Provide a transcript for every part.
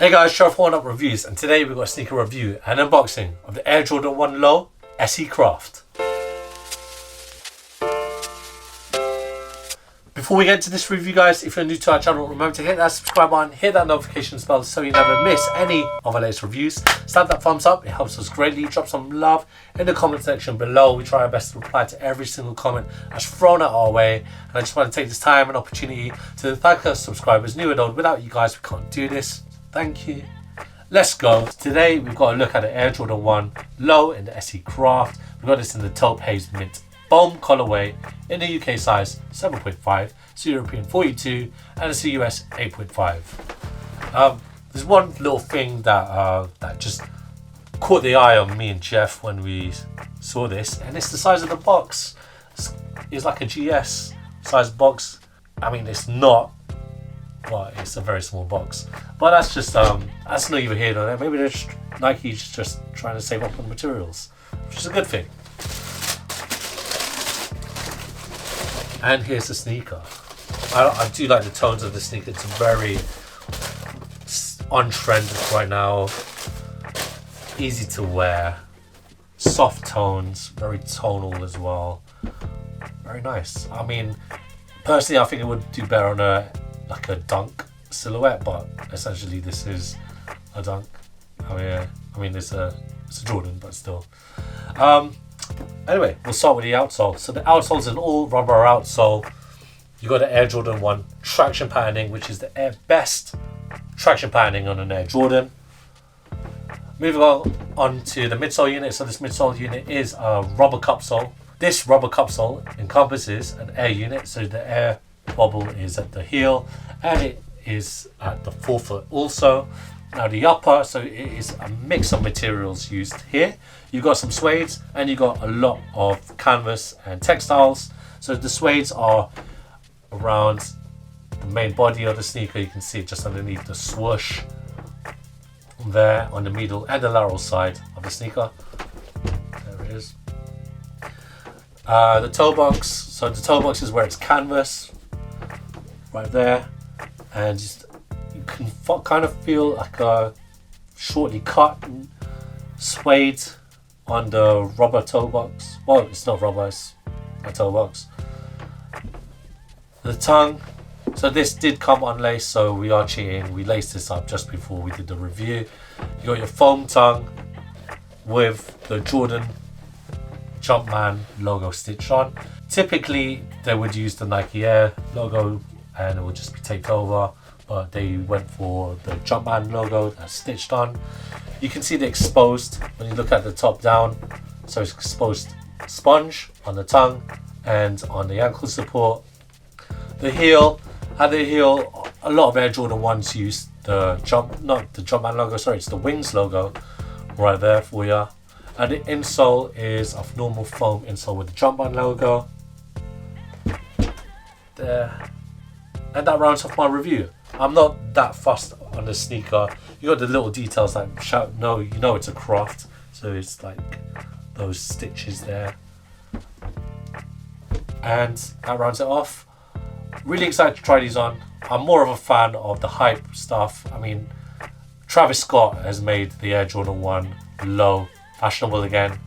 Hey guys, Gerald from Oneupreviewz, and today we've got a sneaker review and unboxing of the Air Jordan 1 Low SE Craft. Before we get into this review guys, if you're new to our channel, remember to hit that subscribe button, hit that notification bell so you never miss any of our latest reviews. Slap that thumbs up, it helps us greatly. Drop some love in the comment section below. We try our best to reply to every single comment that's thrown at our way. And I just want to take this time and opportunity to thank our subscribers, new and old. Without you guys, we can't do this. Thank you. Let's go. Today we've got a look at the Air Jordan 1 Low in the SE Craft. We've got this in the taupe haze mint foam colorway in the UK size 7.5, it's European 42, and it's the US 8.5. There's one little thing that just caught the eye on me and Jeff when we saw this, and it's the size of the box. It's like a GS size box. I mean, it's not, but it's a very small box. But that's just that's not even here nor there. Maybe Nike's just trying to save up on materials, which is a good thing. And here's the sneaker. I do like the tones of the sneaker. It's very on trend right now. Easy to wear. Soft tones. Very tonal as well. Very nice. I mean, personally, I think it would do better on a dunk silhouette, but essentially this is a dunk. I mean it's a Jordan, but still. Anyway, we'll start with the outsole. So the outsole is an all rubber outsole. You got the Air Jordan 1 traction patterning, which is the best traction patterning on an Air Jordan. Moving on to the midsole unit. So this midsole unit is a rubber cup sole. This rubber cup sole encompasses an air unit, so the air bubble is at the heel and it is at the forefoot also. Now the upper, so it is a mix of materials used here. You've got some suedes and you've got a lot of canvas and textiles. So the suedes are around the main body of the sneaker. You can see it just underneath the swoosh there on the middle and the lateral side of the sneaker. There it is. The toe box, so the toe box is where it's canvas right there, and just you can kind of feel like a shortly cut suede on the rubber toe box. Well, it's not rubber, it's a toe box. The tongue, so this did come unlaced, so we are cheating. We laced this up just before we did the review. You got your foam tongue with the Jordan Jumpman logo stitched on. Typically they would use the Nike Air logo and it would just be taped over, but they went for the Jumpman logo that's stitched on. You can see the exposed when you look at the top down, so it's exposed sponge on the tongue and on the ankle support. The heel, at the heel, a lot of Air Jordan 1s use the not the Jumpman logo, sorry, it's the Wings logo right there for you. And the insole is a normal foam insole with the Jumpman logo there. And that rounds off my review. I'm not that fussed on the sneaker. You got the little details that you know it's a craft. So it's like those stitches there. And that rounds it off. Really excited to try these on. I'm more of a fan of the hype stuff. I mean, Travis Scott has made the Air Jordan 1 Low fashionable again.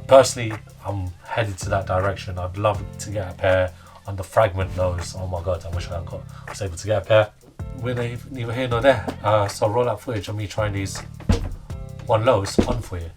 Personally, I'm headed to that direction. I'd love to get a pair on the fragment lows. Oh my god, I wish I was able to get a pair. We're neither here nor there. So I'll roll out footage of me trying these 1 Lows on for you.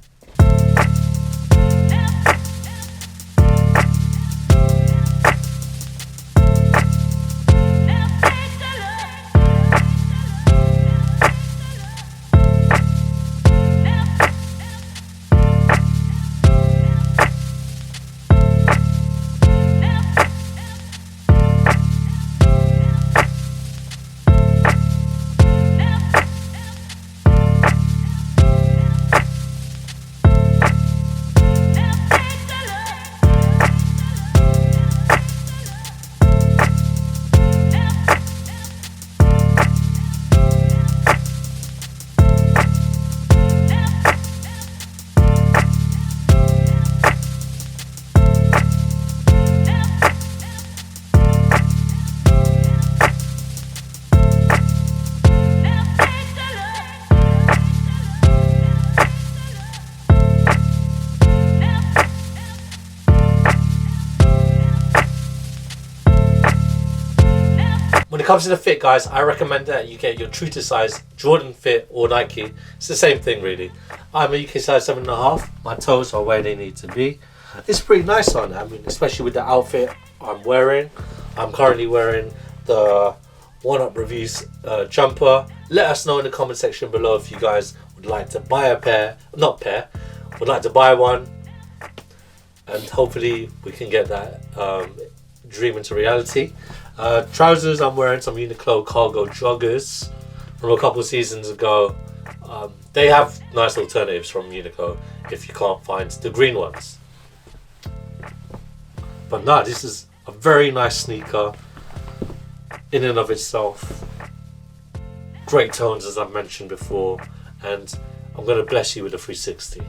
comes in a fit, guys, I recommend that you get your true to size Jordan fit or Nike. It's the same thing, really. I'm a UK size 7.5. My toes are where they need to be. It's pretty nice on. I mean, especially with the outfit I'm wearing. I'm currently wearing the Oneupreviewz jumper. Let us know in the comment section below if you guys would like to buy a pair, would like to buy one, and hopefully we can get that dream into reality. Trousers, I'm wearing some Uniqlo cargo joggers from a couple seasons ago. They have nice alternatives from Uniqlo if you can't find the green ones. But no, this is a very nice sneaker in and of itself. Great tones, as I've mentioned before, and I'm going to bless you with a 360.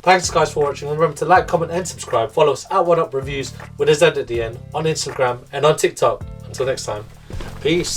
Thanks guys for watching. Remember to like, comment and subscribe. Follow us at Oneupreviewz with a Z at the end on Instagram and on TikTok. Until next time, peace.